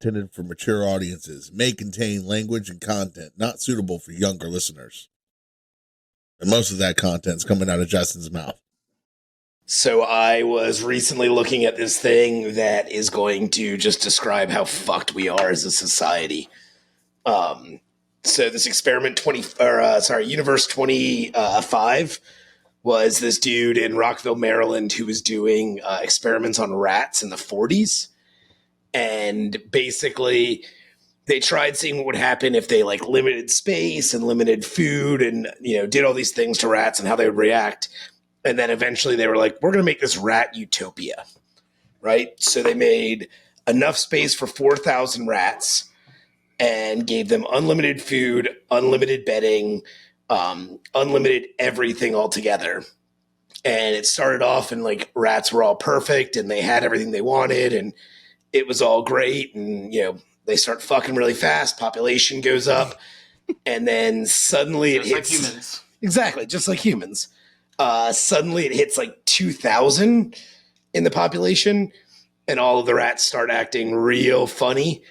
intended for mature audiences may contain language and content not suitable for younger listeners. And most of that content's coming out of Justin's mouth. So I was recently looking at this thing that is going to just describe how fucked we are as a society. So this experiment Universe 25 was this dude in Rockville, Maryland, who was doing experiments on rats in the 40s. And basically they tried seeing what would happen if they like limited space and limited food and, you know, did all these things to rats and how they would react. And then eventually they were like, we're going to make this rat utopia, right? So they made enough space for 4,000 rats and gave them unlimited food, unlimited bedding, unlimited everything altogether. And it started off and like rats were all perfect and they had everything they wanted and it was all great. And, you know, they start fucking really fast. Population goes up. And then suddenly it hits. Just like humans. Exactly. Just like humans. Suddenly it hits like 2,000 in the population and all of the rats start acting real funny.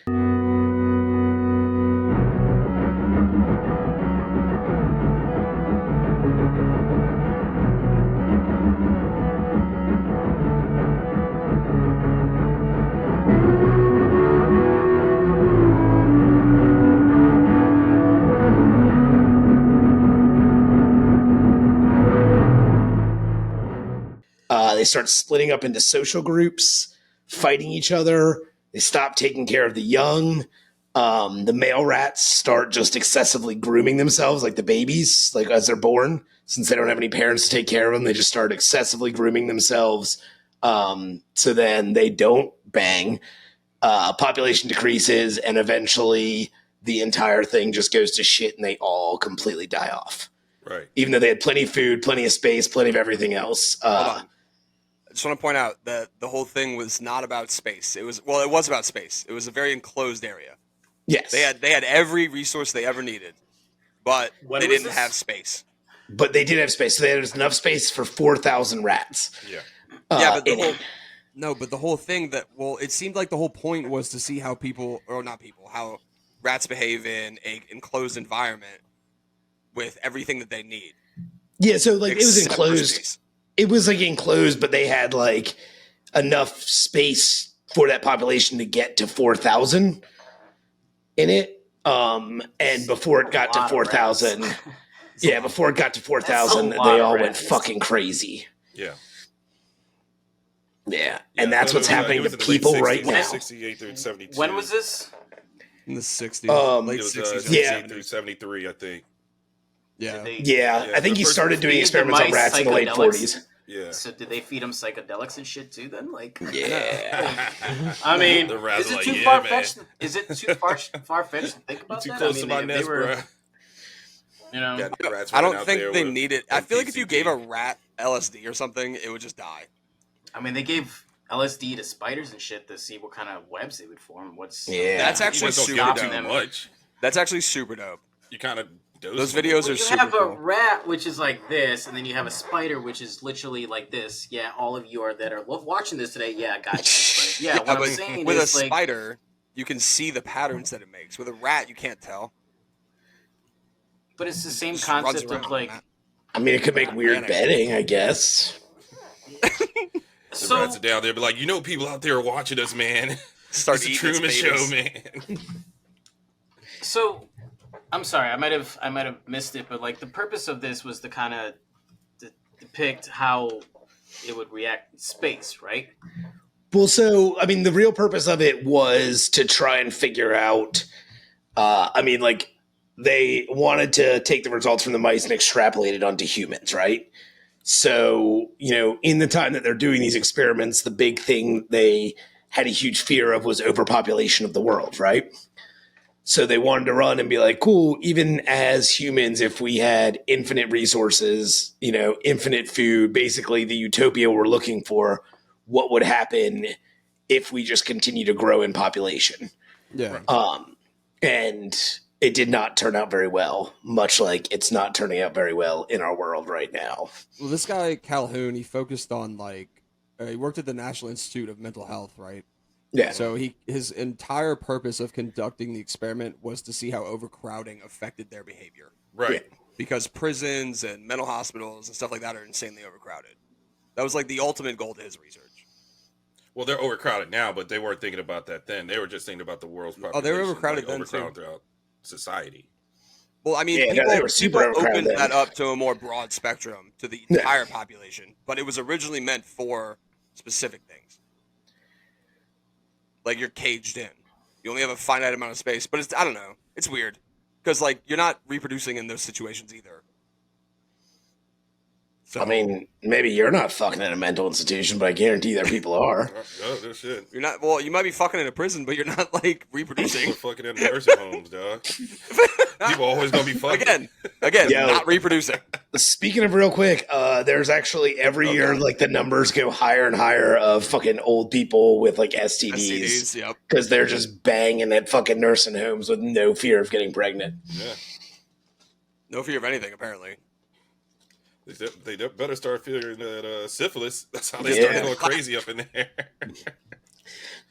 They start splitting up into social groups, fighting each other. They stop taking care of the young. The male rats start just excessively grooming themselves like the babies, like as they're born. Since they don't have any parents to take care of them, they just start excessively grooming themselves. So then they don't bang. Population decreases, and eventually the entire thing just goes to shit and they all completely die off. Right. Even though they had plenty of food, plenty of space, plenty of everything else. Hold on. I just want to point out that the whole thing was not about space. It was about space. It was a very enclosed area. Yes. They had every resource they ever needed, but they didn't have space. But they did have space. So they had enough space for 4,000 rats. Yeah. But the whole thing it seemed like the whole point was to see how how rats behave in a enclosed environment with everything that they need. Yeah, so like it was Except for enclosed. space. It was like enclosed, but they had like enough space for that population to get to 4,000 in it. And before it got to 4,000, before it got to 4,000, they all went fucking crazy. Yeah. Yeah, and that's what's happening to people right now. 68 through 72. When was this? In the 60s, late It was 60s. 68 through 73, I think. Yeah. I think he started doing experiments on rats in the late 40s. Yeah. So did they feed them psychedelics and shit too then? Like, yeah. I mean, The rats is are it like, too yeah, far-fetched? Is it too far-fetched to think about Too that? close I mean, to my nest, bro. You know, Got the rats I running don't out think there they with need it. I feel like if you gave a MPCP. rat LSD or something, it would just die. I mean, they gave LSD to spiders and shit to see what kind of webs they would form. That's actually You just super don't dope. give it too much. That's actually super dope. You kind of Those videos are you super have a cool. rat which is like this, and then you have a spider which is literally like this. Yeah, all of you that are watching this today, yeah, guys. Yeah, what I'm but saying with is a like, spider, you can see the patterns that it makes. With a rat, you can't tell. but it's the same Just runs concept around of like. on that. I mean, it could make weird bedding, I guess. The rats are down there, but like, people out there are watching us, man. Start It's the eating its Truman babies. Show, man. So, I'm sorry, I might have missed it, but like the purpose of this was to kind of depict how it would react in space, right? Well, so, I mean, the real purpose of it was to try and figure out, they wanted to take the results from the mice and extrapolate it onto humans, right? So, in the time that they're doing these experiments, the big thing they had a huge fear of was overpopulation of the world, right? So they wanted to run and be like, cool, even as humans, if we had infinite resources, infinite food, basically the utopia we're looking for, what would happen if we just continue to grow in population? Yeah. And it did not turn out very well, much like it's not turning out very well in our world right now. Well, this guy, Calhoun, he focused on he worked at the National Institute of Mental Health, right? Yeah. So his entire purpose of conducting the experiment was to see how overcrowding affected their behavior. Right. Because prisons and mental hospitals and stuff like that are insanely overcrowded. That was like the ultimate goal to his research. Well, they're overcrowded now, but they weren't thinking about that then. They were just thinking about the world's population. they were overcrowded then, overcrowded too. throughout society. Well, I mean, Yeah, no, they were super people overcrowded opened then. that up to a more broad spectrum to the entire population, but it was originally meant for specific things. Like you're caged in. You only have a finite amount of space, but I don't know. It's weird because like you're not reproducing in those situations either. So, I mean, maybe you're not fucking in a mental institution, but I guarantee there people are. Oh, no shit. you're not. Well, you might be fucking in a prison, but you're not like reproducing. We're fucking in nursing homes, dog. People always gonna be fucking. Again, Yo. not reproducing. Speaking of real quick, there's actually every year, like the numbers go higher and higher of fucking old people with like STDs STDs, yep. because they're just banging at fucking nursing homes with no fear of getting pregnant. Yeah. No fear of anything, apparently. They better start figuring that syphilis. That's how they Yeah. start going crazy up in there.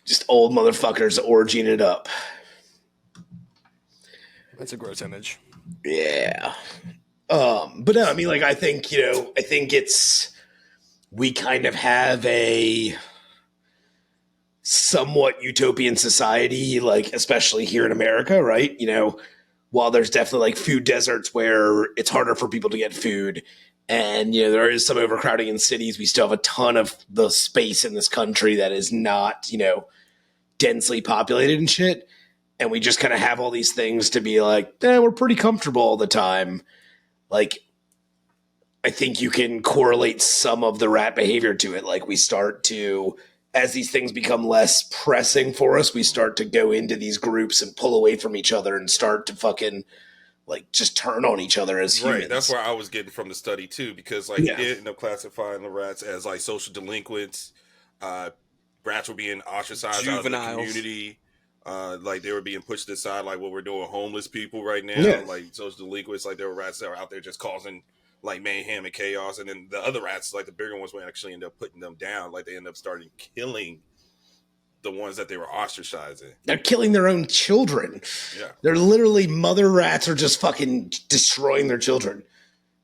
Just old motherfuckers orgying it up. That's a gross image. Yeah. But no, I mean, like, I think we kind of have a somewhat utopian society, like, especially here in America, right? You know, while there's definitely like food deserts where it's harder for people to get food, and, you know, there is some overcrowding in cities, we still have a ton of the space in this country that is not, you know, densely populated and shit. And we just kind of have all these things to be like, we're pretty comfortable all the time. Like, I think you can correlate some of the rat behavior to it. Like, we start to, as these things become less pressing for us, we start to go into these groups and pull away from each other and start to fucking, like, just turn on each other as humans. Right, that's where I was getting from the study too, because like Yeah. it ended up classifying the rats as like social delinquents. Rats were being ostracized out of the Juveniles. community. Like they were being pushed aside, like what we're doing homeless people right now, Yeah. like social delinquents. Like there were rats that were out there just causing like mayhem and chaos, and then the other rats, like the bigger ones, would actually end up putting them down. Like they end up starting killing the ones that they were ostracizing. They're killing their own children. Yeah. They're literally, mother rats are just fucking destroying their children.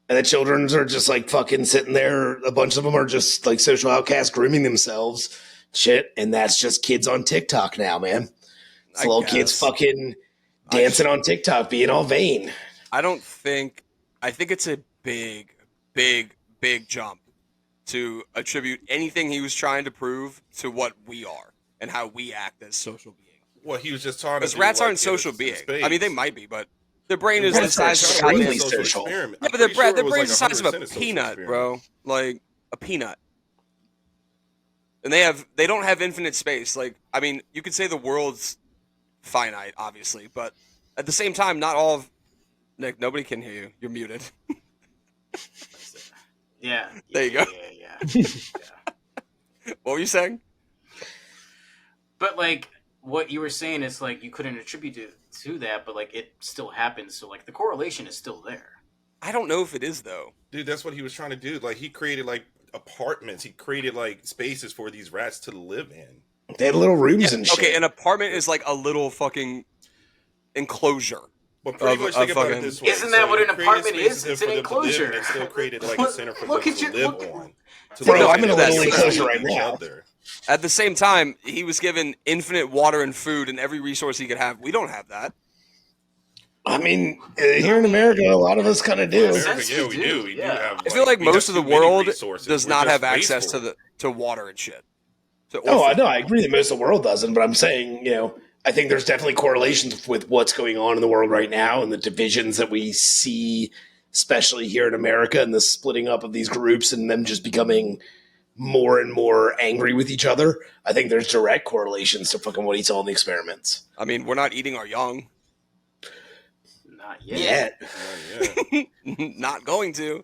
And the children's are just like fucking sitting there. A bunch of them are just like social outcasts grooming themselves. Shit. And that's just kids on TikTok now, man. It's I little guess. kids fucking dancing on TikTok, being all vain. I think it's a big jump to attribute anything he was trying to prove to what we are and how we act as social beings. Well, he was just talking Because to rats like, aren't social in beings. space. I mean, they might be, but their brain is the Rats are size of a extremely goddamn- social. experiment. Yeah, I'm but their pretty sure their it was brain's like the size of 100% a social peanut, experiment. bro. Like a peanut. And they don't have infinite space. Like, I mean, you could say the world's finite, obviously, but at the same time, not all of Nick, nobody can hear you. You're muted. Yeah. There you go. Yeah. What were you saying? But like what you were saying is like you couldn't attribute it to that, but like it still happens. So like the correlation is still there. I don't know if it is though. Dude, that's what he was trying to do. Like he created like apartments. He created like spaces for these rats to live in. They had little rooms and shit. Okay, an apartment is like a little fucking enclosure. But pretty Of- much of think about fucking- it this way. Isn't that what an he created apartment is? spaces It's for an them to live in, enclosure. and still created like a center for Look them at to you- live look- on. To Bro, live I'm in a little and enclosure right each now. other. At the same time, he was given infinite water and food and every resource he could have. We don't have that. I mean, here in America, a lot of us kind of do. Yes. America, sense yeah, we we do, do. We do yeah. have, I feel like we got most of the too many world resources. does We're not just have access wasteful. to water and shit. Oh, I know. I agree that most of the world doesn't, but I'm saying, you know, I think there's definitely correlations with what's going on in the world right now and the divisions that we see, especially here in America, and the splitting up of these groups and them just becoming more and more angry with each other. I think there's direct correlations to fucking what he saw in the experiments. I mean, we're not eating our young. Not yet. Yet. Yeah. Not going to.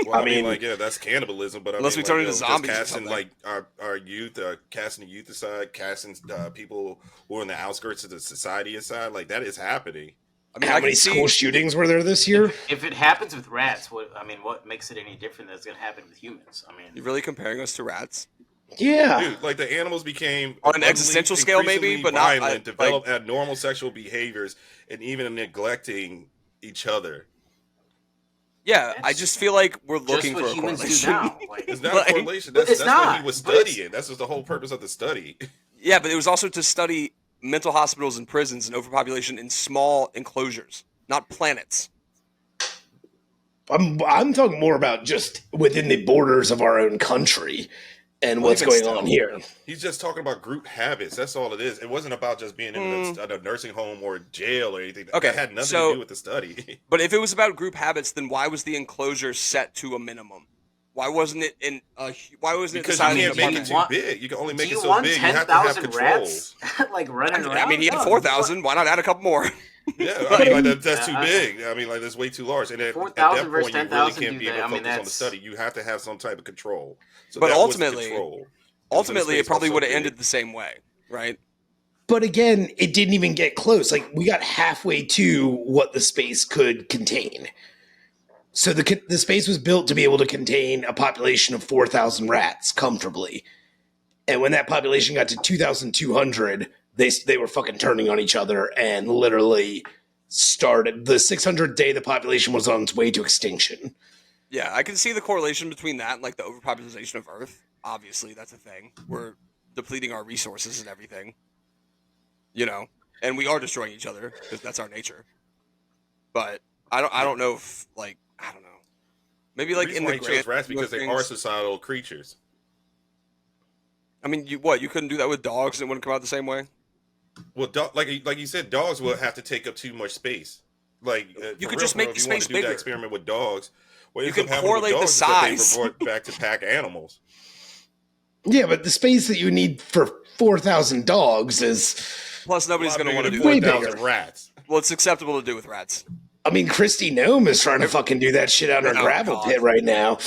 Well, I mean, like, yeah, that's cannibalism. But I unless mean, we turn like, into just zombies or casting something. like our youth, casting the youth aside, casting people who are in the outskirts of the society aside, like that is happening. I mean, How I many can see. school shootings were there this year? If it happens with rats, what makes it any different that's going to happen with humans? I You mean, really comparing us to rats? Yeah. Dude, like the animals became On an ugly, existential scale, maybe, increasingly but not, violent, like- developed abnormal sexual behaviors, and even neglecting each other. Yeah, I That's just feel like we're just looking what for a humans correlation. do now. Like, It's not Like- a correlation. But That's it's what he not. was But it's- studying. That's just the whole purpose of the study. Yeah, but it was also to study mental hospitals and prisons and overpopulation in small enclosures, not planets. I'm talking more about just within the borders of our own country and what's Even going still. on here. He's just talking about group habits. That's all it is. It wasn't about just being in a nursing home or jail or anything. Okay, That had nothing so- to do with the study. But if it was about group habits, then why was the enclosure set to a minimum? Why wasn't it in a? Why wasn't it Because you decided in can't an make it apartment? too big. You can only make do it you so want big. You have to have 10,000 control. rats like running around? I mean, he had No, 4,000. Why not add a couple more? Yeah, I mean, like that's too Yeah, big. I mean, like that's way too large. And at 4,000 that versus point, you really 10,000 can't do be that. able to I mean, focus on the that's- study. You have to have some type of control. So But that was the ultimately- control. Ultimately, space it probably was so would have big. ended the same way, right? But again, it didn't even get close. Like we got halfway to what the space could contain. So the space was built to be able to contain a population of 4,000 rats comfortably. And when that population got to 2,200, they were fucking turning on each other and literally started the 600th day the population was on its way to extinction. Yeah, I can see the correlation between that and like the overpopulation of Earth. Obviously, that's a thing. We're depleting our resources and everything, and we are destroying each other because that's our nature. But I don't know if like I don't know. Maybe like in the he chose grand rats scheme of because they things- are societal creatures. I mean, you couldn't do that with dogs and it wouldn't come out the same way. Well, like you said, dogs will have to take up too much space. Like You for could real, just for real, make if the you want space to do that bigger. experiment with dogs. What You ends up can happening with correlate the dogs is that they size. were brought back to pack animals. Yeah, but the space that you need for 4,000 dogs is, Plus, nobody's A lot going to want to bigger do Way than that. bigger. 4,000 rats. Well, it's acceptable to do with rats. I mean, Christy Gnome is trying to fucking do that shit out in her Oh, gravel God. pit right now.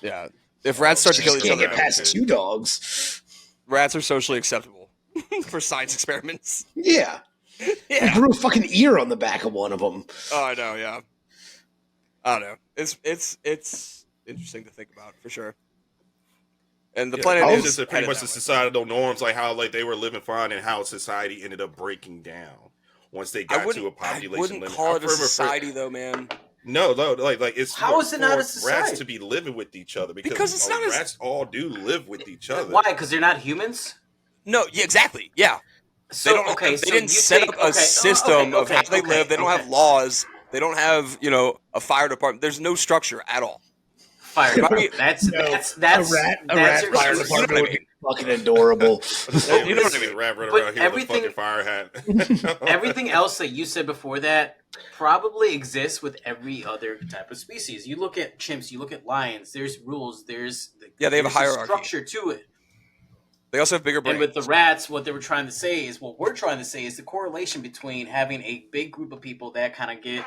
Yeah. If rats start to She kill just each can't other, get past 2 dogs. rats are socially acceptable for science experiments. Yeah. I Yeah. grew a fucking ear on the back of one of them. Oh, I know. Yeah. I don't know. It's interesting to think about for sure. And the planet I It's is just pretty headed much that the way. societal norms, like how like they were living fine and how society ended up breaking down once they got to a population I wouldn't limit. call it a For- society though, man. No, like it's How is it not a rats society? to be living with each other Because it's not as- rats all do live with each other. Why? Because they're not humans. No, yeah, exactly. Yeah. So They don't. okay, They so didn't you set take- up a okay, system of how they okay, live. They don't okay. have laws. They don't have a fire department. There's no structure at all. fire. Right? That's No, that's a that's rat that's fire your- You know department what I would be mean? fucking adorable. You know what I mean? Rat running But around here everything- with a fucking fire hat. Everything else that you said before that probably exists with every other type of species. You look at chimps, you look at lions. There's rules. There's Yeah, they have a there's hierarchy. structure to it. They also have bigger brains. And with the rats, what they were trying to say is what we're trying to say is the correlation between having a big group of people that kind of get,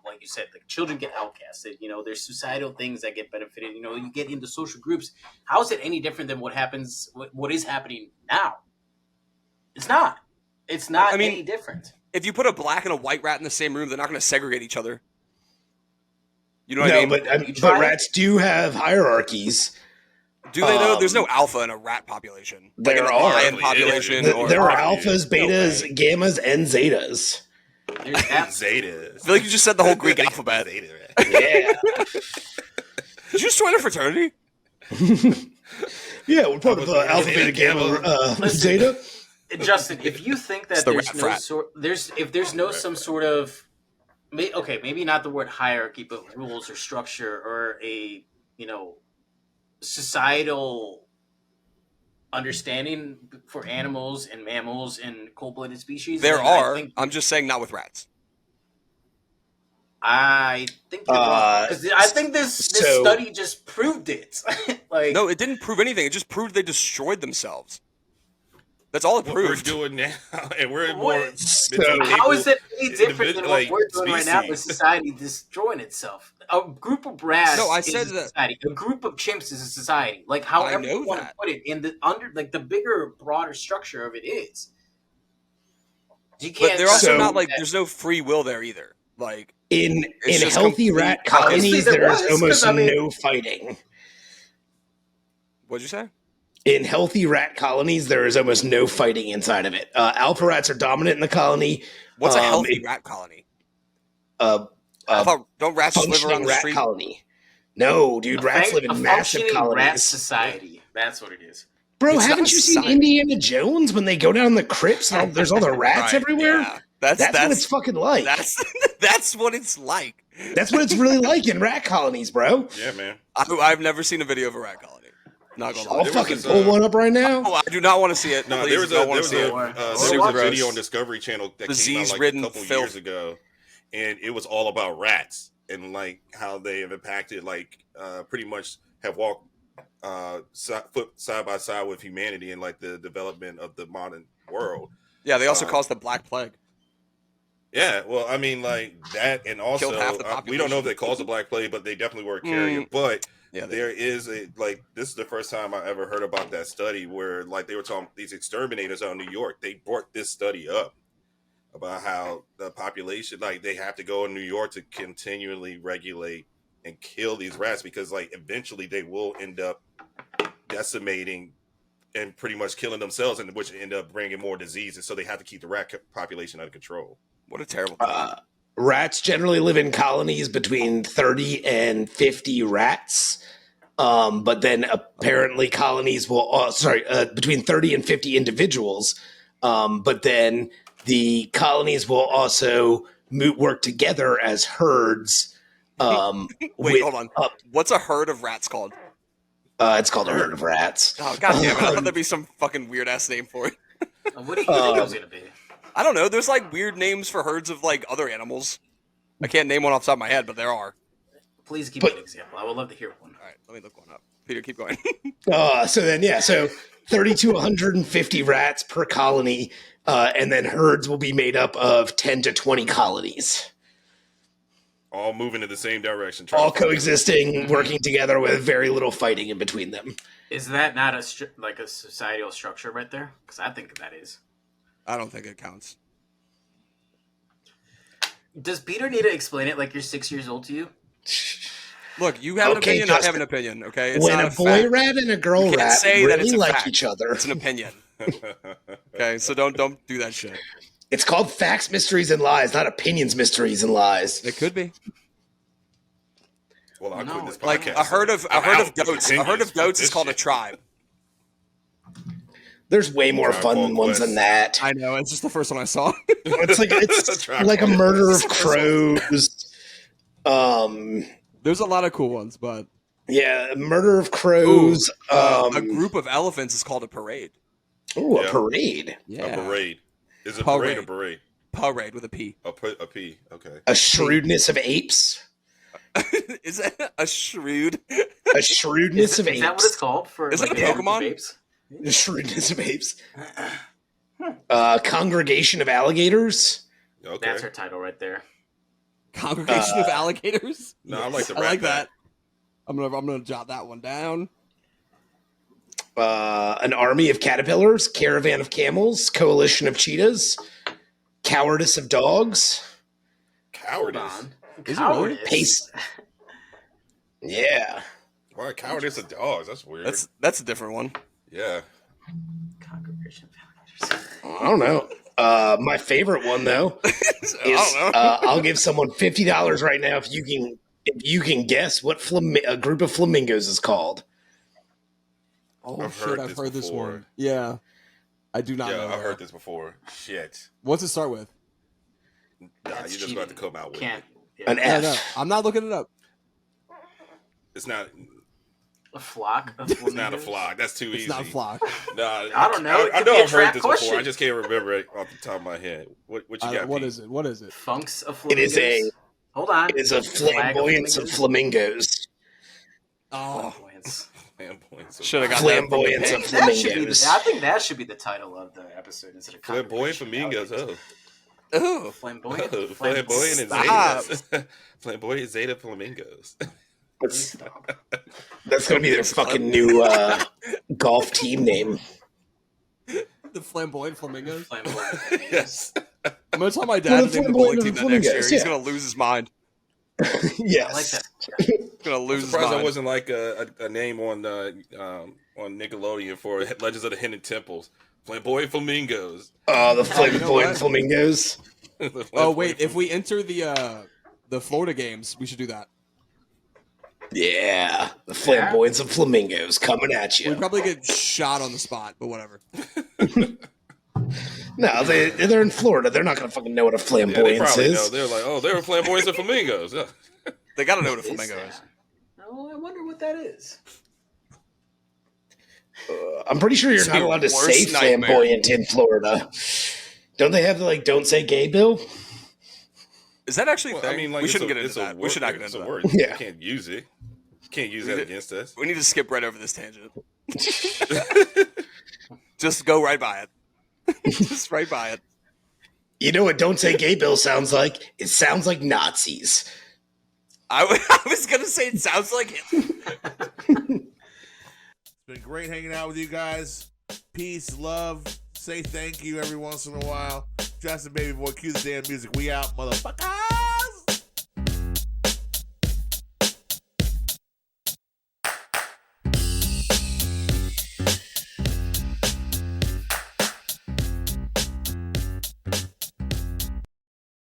like you said, like children get outcasted. There's societal things that get benefited. You get into social groups. How is it any different than what is happening now? It's not. It's not I mean, any different. If you put a black and a white rat in the same room, they're not going to segregate each other. You know what I No, mean? but You try it? rats do have hierarchies. Do they though? um, There's no alpha in a rat population. Like in there a are. lion There population. is. Or, There are Oh, alphas, no betas, way. gammas, and zetas. There's that. Zetas. I feel like you just said the whole Greek alphabet. Zeta. Yeah. Did you just join a fraternity? Yeah, we're part of was- alpha, beta, gamma, Listen. zeta. Justin, if you think It's that the there's rat no frat. sort, if there's no some sort of, maybe not the word hierarchy, but rules or structure or a societal understanding for animals and mammals and cold-blooded species. There then are. I think, I'm just saying, not with rats. you're wrong because I think this so- study just proved it. Like No, it didn't prove anything. It just proved they destroyed themselves. That's all it What we're proved. doing now, and we're What? more. So- how is it any different than what like, we're doing right now with species. society destroying itself? A group of rats No, I is said a that- society. A group of chimps is a society. Like however know you want to that. put it in the the bigger, broader structure of it is. You can't But they're also So- not like there's no free will there either. Like In It's just healthy complete- rat Obviously colonies, there there is was, almost 'cause, I mean- no fighting. what'd you say? In healthy rat colonies, there is almost no fighting inside of it. Alpha rats are dominant in the colony. What's a healthy rat colony? I thought, don't rats just live Functioning around the rat street? colony. No, dude, rats live in massive functioning rat colonies. society. That's what it is. Bro, It's haven't not you seen society. Indiana Jones when they go down the crypts and there's all the rats Right, everywhere? yeah. That's what it's fucking like. That's what it's like. That's what it's really like in rat colonies, bro. Yeah, man. I've never seen a video of a rat colony. Not gonna lie. I'll There was fucking this, pull one up right now. Oh, I do not want to see it. No, Please, there was don't a want to see it. Super gross. video on Discovery Channel that came out like a Disease-ridden couple filth. years ago, and it was all about rats and like how they have impacted, like pretty much have walked foot side by side with humanity in like the development of the modern world. Yeah, they also caused the Black Plague. Yeah, well, I mean, like that, and also Killed half the we don't know if they population. caused the Black Plague, but they definitely were a carrier. But Yeah, there is a like this is the first time I ever heard about that study where like they were talking these exterminators out in New York. They brought this study up about how the population like they have to go in New York to continually regulate and kill these rats because like eventually they will end up decimating and pretty much killing themselves, and which end up bringing more diseases. So they have to keep the rat population under control. What a terrible thing. Rats generally live in colonies between 30 and 50 rats. But then apparently colonies will, between 30 and 50 individuals. But then the colonies will also work together as herds. Wait, hold on. What's a herd of rats called? It's called a herd of rats. Oh, god damn it. I thought there'd be some fucking weird ass name for it. What do you think it was going to be? I don't know. There's like weird names for herds of like other animals. I can't name one off the top of my head, but there are. Please give me an example. I would love to hear one. All right, let me look one up. Peter, keep going. So 30 to 150 rats per colony, and then herds will be made up of 10 to 20 colonies. All moving in the same direction. All coexisting, working together with very little fighting in between them. Is that not a societal structure right there? Because I think that is. I don't think it counts. Does Peter need to explain it like you're 6 years old to you? Look, you have an Okay, opinion, I have Justin. an opinion, okay? It's When not a boy fact. rat and a girl can't rat say that really it's a like fact. each other. It's an opinion. Okay, so don't do that shit. It's called facts, mysteries, and lies, not opinions, mysteries, and lies. It could be. Well, I No, quit this podcast. Like a herd of I'm out. goats. A herd of goats is called a tribe. There's way more Tribe fun Called ones Quest. than that. I know, it's just the first one I saw. It's Tribe like a Called murder of Quest. crows. There's a lot of cool ones, but Yeah, murder of crows. a group of elephants is called a parade. A Yeah. parade. Yeah. A parade. Is it parade or parade? Parade with a P. A P. Okay. A shrewdness of apes. Is that a shrewd? A shrewdness of Is apes. that what it's called? For Is that a group of Pokemon? apes? The shrewdness of apes. Congregation of alligators. Okay. That's her title right there. Congregation of alligators? No, I like the I like Rat that. I'm gonna jot that one down. An army of caterpillars. Caravan of camels. Coalition of cheetahs. Cowardice of dogs. Hold Cowardice. on. Is it really? Cowardice. Pace. Yeah. Why cowardice of dogs? That's weird. That's a different one. Yeah. Congregation of alligators. I don't know. My favorite one though I is don't know. I'll give someone $50 right now if you can guess what a group of flamingos is called. Oh I've shit, heard I've this heard this before. one. Yeah. I do not know. Yeah, I've that. heard this before. Shit. What's it start with? Nah, That's you're just about to cheating. come out with Can't. it. Yeah. An No, F. no, I'm not looking it up. It's not. A flock of It's not a flamingos? flock. That's too It's easy. not a flock. Nah, I don't know. It I could know be a I've heard trap this question. before. I just can't remember it off the top of my head. What you got? What Pete? is it? What is it? Funks of It flamingos? is a Hold on. it is a Flag flamboyance of flamingos. Oh, Flamboyance. Flamboyance. should have got Flamboyance that. of That should be flamingos. I think that should be the title of the episode instead of Flamboyant Congregation of flamingos. Oh. Ooh. Flamboyant. Flamboyant and Stop. Zeta. Flamboyant Zeta flamingos. That's going to be their fucking new golf team name. The flamboyant flamingos. Flamboyant. Yes. I'm gonna tell my Well, dad the to name the bowling flamboyant team that next year. flamingos, He's yeah. gonna lose his mind. Yes. I like that. He's gonna lose his Surprised mind. that wasn't like a name on on Nickelodeon for Legends of the Hidden Temples. Flamboyant Flamingos. Oh, the you know flamboyant what? flamingos. Oh wait, if we enter the Florida games, we should do that. Yeah, the flamboyance of flamingos coming at We'd you. probably get shot on the spot, but whatever. No, they're in Florida. They're not going to fucking know what a Yeah, they flamboyance probably know. is. They're like, oh, they were Flamboyants and Flamingos. Yeah. They gotta know what a What is flamingo is. that? Oh, I wonder what that is. I'm pretty sure you're It's not your allowed to worst say nightmare. flamboyant in Florida. Don't they have the, like, don't say gay bill? Is that actually a Well, thing? I mean, like, we it's shouldn't a- get into it's a that. We word- should not get it's into a that. word. Yeah. You can't use it. You can't use that against us. We need to skip right over this tangent. Just go right by it. Just right by it. You know what don't say gay bill sounds like? It sounds like Nazis. I was gonna say it sounds like it. It's been great hanging out with you guys. Peace, love. Say thank you every once in a while. Justin Baby Boy, cue the damn music. We out, motherfucker.